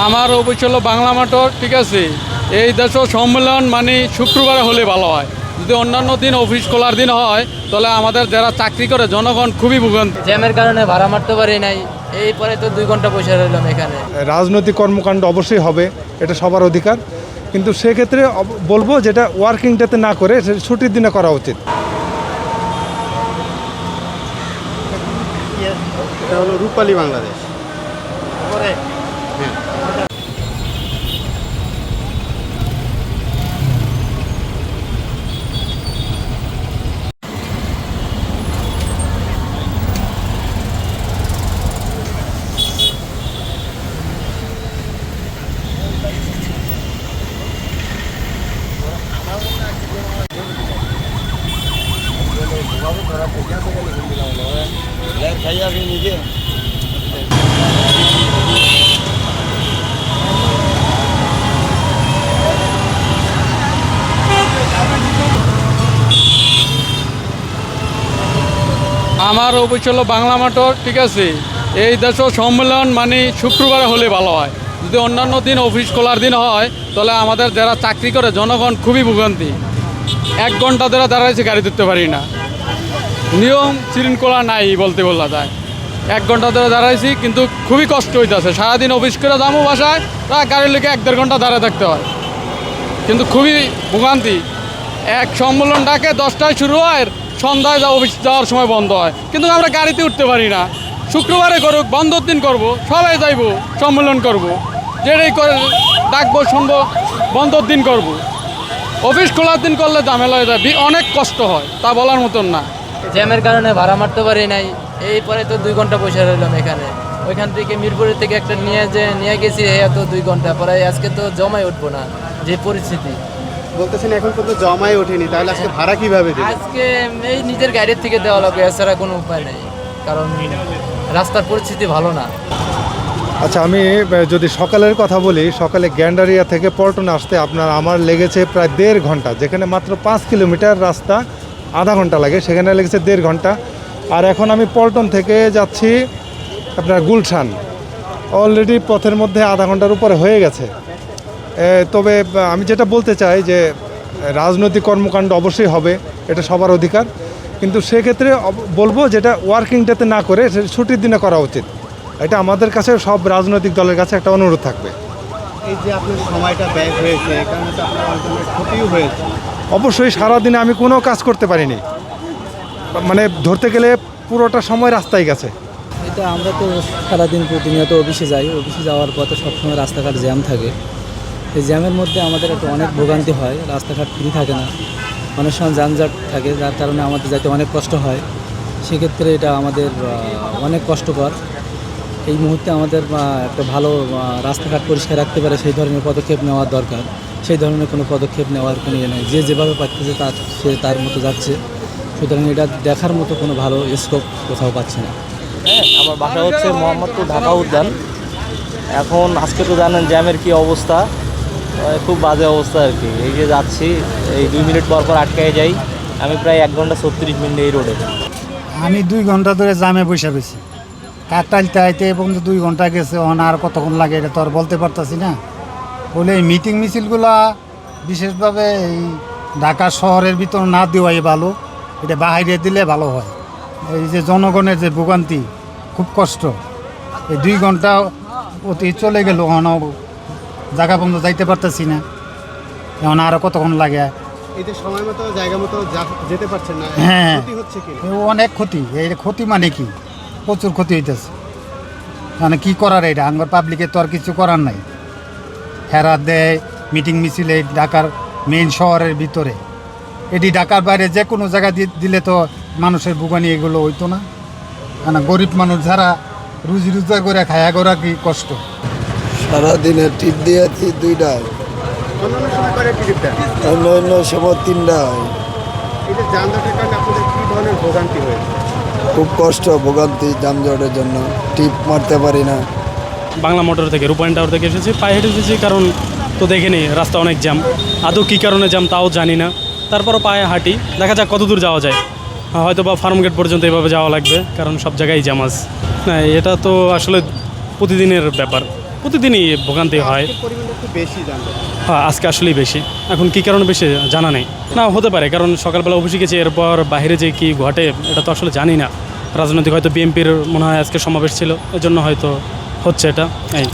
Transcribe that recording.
আমার অফিস হলো বাংলা মোটর, ঠিক আছে। এই দেশ সম্মেলন মানে শুক্রবারে হলে ভালো হয়। যদি অন্যান্য দিন অফিস খোলার দিন হয় তাহলে আমাদের যারা চাকরি করে জনগণ খুবই ভোগান্তি। জ্যামের কারণে ভাড়া মারতে পারি নাই, এই পরে তো 2 ঘন্টা বসে রইলাম এখানে। রাজনৈতিক কর্মকাণ্ড অবশ্যই হবে, এটা সবার অধিকার, কিন্তু সেক্ষেত্রে বলবো যেটা ওয়ার্কিংটাতে না করে ছুটির দিনে করা উচিত। এটা হলো রূপালী বাংলাদেশ। আমার অফিস হলো বাংলা মোটর, ঠিক আছে। এই দেশ সম্মেলন মানে শুক্রবারে হলে ভালো হয়। যদি অন্যান্য দিন অফিস খোলার দিন হয় তাহলে আমাদের যারা চাকরি করে জনগণ খুবই ভোগান্তি। 1 ঘন্টা ধরে দাঁড়াইছে, গাড়ি ধরতে পারি না, নিয়ম শৃঙ্খলা নাই বলতে বলা যায়। 1 ঘন্টা ধরে দাঁড়াইছি, কিন্তু খুবই কষ্ট হইতেছে। সারাদিন অফিস করে যাবো বাসায়, তা গাড়ির লেগে 1-1.5 ঘন্টা দাঁড়ায় থাকতে হয়, কিন্তু খুবই ভোগান্তি। এক সম্মেলন ডাকে 10টায় শুরু হয়, সন্ধ্যায় অফিস যাওয়ার সময় বন্ধ হয়, কিন্তু আমরা গাড়িতে উঠতে পারি না। শুক্রবারে করুক, বন্ধর দিন করব, সবাই যাইব, সম্মেলন করব, যেটাই করে ডাকবো শুনবো, বন্ধর দিন করব। অফিস খোলার দিন করলে ঝামেলা হয়ে যায়, অনেক কষ্ট হয়, তা বলার মতন না। জ্যামের কারণে ভাড়া মারতে পারি নাই, এই পরে তো 2 ঘন্টা বসে রইলাম এখানে। ওইখান থেকে মিরপুরের থেকে একটা নিয়ে গেছি, তো 2 ঘন্টা পরে। আজকে তো জমাই উঠবো না, যে পরিস্থিতি। বলতেছেন এখন পর্যন্ত জমাই ওঠেনি, তাহলে আজকে ভাড়া কিভাবে দেবেন? আজকে এই নিজের গাড়ির থেকে দেওয়া লাগবে, এছাড়া কোনো উপায় নেই, কারণ রাস্তার পরিস্থিতি ভালো না। আচ্ছা, আমি যদি সকালের কথা বলি, সকালে গ্যান্ডারিয়া থেকে পল্টনে আসতে আমার লেগেছে প্রায় 1.5 ঘন্টা, যেখানে মাত্র 5 কিলোমিটার রাস্তা আধা ঘন্টা লাগে, সেখানে লেগেছে 1.5 ঘন্টা। আর এখন আমি পল্টন থেকে যাচ্ছি আপনার গুলশান, অলরেডি পথের মধ্যে আধা ঘন্টার উপরে হয়ে গেছে। তবে আমি যেটা বলতে চাই যে রাজনৈতিক কর্মকাণ্ড অবশ্যই হবে, এটা সবার অধিকার, কিন্তু সেক্ষেত্রে বলবো যেটা ওয়ার্কিংটাতে না করে ছুটির দিনে করা উচিত। এটা আমাদের কাছে, সব রাজনৈতিক দলের কাছে একটা অনুরোধ থাকবে। এই যে আপনার সময়টা ব্যয় হয়েছে, এখানে তো আপনার অনেক ক্ষতিও হয়েছে। অবশ্যই সারাদিনে আমি কোনো কাজ করতে পারিনি, মানে ধরতে গেলে পুরোটা সময় রাস্তায় গেছে। এটা আমরা তো সারাদিন প্রতিনিয়ত অফিসে যাই, অফিসে যাওয়ার পথে সবসময় রাস্তাঘাট জ্যাম থাকে। এই জ্যামের মধ্যে আমাদের একটা অনেক ভোগান্তি হয়, রাস্তাঘাট ফ্রি থাকে না, অনেক সময় যানজট থাকে, যার কারণে আমাদের যাতে অনেক কষ্ট হয়। সেক্ষেত্রে এটা আমাদের অনেক কষ্টকর। এই মুহূর্তে আমাদের একটা ভালো রাস্তাঘাট পরিষ্কার রাখতে পারে সেই ধরনের পদক্ষেপ নেওয়ার দরকার। সেই ধরনের কোনো পদক্ষেপ নেওয়ার কোনো ইয়ে নেই, যে যেভাবে পাচ্ছে সে তার মতো যাচ্ছে। সুতরাং এটা দেখার মতো কোনো ভালো স্কোপ কোথাও পাচ্ছে না। হ্যাঁ, আমার বাসা হচ্ছে মোহাম্মদপুর ঢাকা উদ্যান। এখন আজকে তো জানেন জ্যামের কি অবস্থা, খুব বাজে অবস্থা আর কি। এই যে যাচ্ছি, এই 2 মিনিট পর পর আটকায় যাই। আমি প্রায় 1 ঘন্টা 36 মিনিট এই রোডে। আমি 2 ঘন্টা ধরে জামে বসে রয়েছি, কাটাইতে আইতে এবং 2 ঘন্টা গেছে, আর কতক্ষণ লাগে এটা তো আর বলতে পারতাছি না। বলে এই মিটিং মিছিলগুলা বিশেষভাবে এই ঢাকা শহরের ভিতর না দেওয়াই ভালো, এটা বাইরে দিলে ভালো হয়। এই যে জনগণের যে ভোগান্তি, খুব কষ্ট। এই 2 ঘন্টা অতি চলে গেল, জায়গা পর্যন্ত যাইতে পারতেছি না, এখন আরও কতক্ষণ লাগে। এই যে সময় মতো জায়গা মতো যেতে পারছেন না, হ্যাঁ, ক্ষতি হচ্ছে কি? অনেক ক্ষতি। এই ক্ষতি মানে কি, প্রচুর ক্ষতি হইতেছে। মানে কি করার, এটা আমার পাবলিকের তো আর কিছু করার নাই। হেরা দেয় মিটিং মিছিল এই ঢাকার মেইন শহরের ভিতরে, এটি ঢাকার বাইরে যে কোনো জায়গা দিলে তো মানুষের ভোগানি এগুলো হইতো না। মানে গরিব মানুষ যারা রুজি রোজগার করে খায়া করা কি কষ্ট। সারাদিনে টিপ দিয়েছি 2টায়, অন্যান্য সময় করে টিকিটটা, অন্য সময় 3টায়। এই যে যানজটের কারণে আপনাদের কী ধরনের ভোগান্তি হয়েছে? খুব কষ্ট, ভোগান্তি যানজটের জন্য, টিপ মারতে পারি না। বাংলা মোটর থেকে রূপায়ণ টাওয়ার থেকে এসেছি, পায়ে হেঁটে এসেছি, কারণ তো দেখেনি রাস্তা অনেক জ্যাম। আদৌ কী কারণে জ্যাম তাও জানি না, তারপরও পায়ে হাঁটি, দেখা যাক কত দূর যাওয়া যায়। হয়তো বা ফার্ম গেট পর্যন্ত এভাবে যাওয়া লাগবে, কারণ সব জায়গায় জ্যাম আছে। না, এটা তো আসলে প্রতিদিনের ব্যাপার, প্রতিদিনই ভোগান্তি হয়। আজকের পরিমাণটা একটু বেশি জানতে হ্যাঁ, আজকে আসলেই বেশি। এখন কী কারণে বেশি জানা নেই, না হতে পারে কারণ সকালবেলা অফিসে গেছি, এরপর বাইরে যে কী ঘটে এটা তো আসলে জানি না। রাজনৈতিক হয়তো বিএনপির মনে হয় আজকে সমাবেশ ছিল, এজন্য হয়তো হচ্ছে এটা এই।